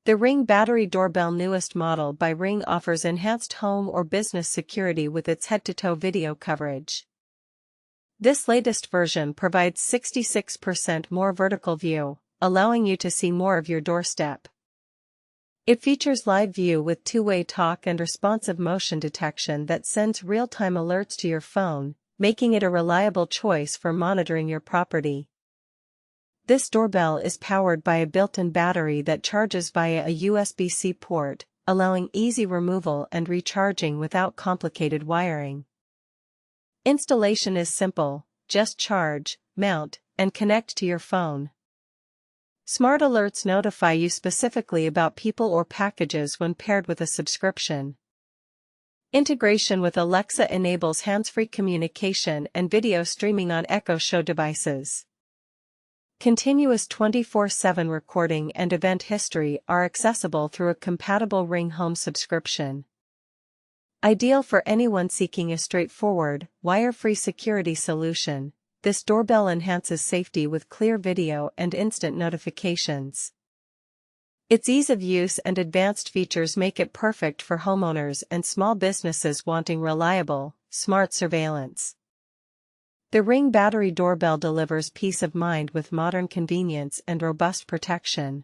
The Ring Battery Doorbell newest model by Ring offers enhanced home or business security with its head-to-toe video coverage. This latest version provides 66% more vertical view, allowing you to see more of your doorstep. It features live view with two-way talk and responsive motion detection that sends real-time alerts to your phone, making it a reliable choice for monitoring your property. This doorbell is powered by a built-in battery that charges via a USB-C port, allowing easy removal and recharging without complicated wiring. Installation is simple, just charge, mount, and connect to your phone. Smart alerts notify you specifically about people or packages when paired with a subscription. Integration with Alexa enables hands-free communication and video streaming on Echo Show devices. Continuous 24/7 recording and event history are accessible through a compatible Ring Home subscription. Ideal for anyone seeking a straightforward, wire-free security solution, this doorbell enhances safety with clear video and instant notifications. Its ease of use and advanced features make it perfect for homeowners and small businesses wanting reliable, smart surveillance. The Ring Battery Doorbell delivers peace of mind with modern convenience and robust protection.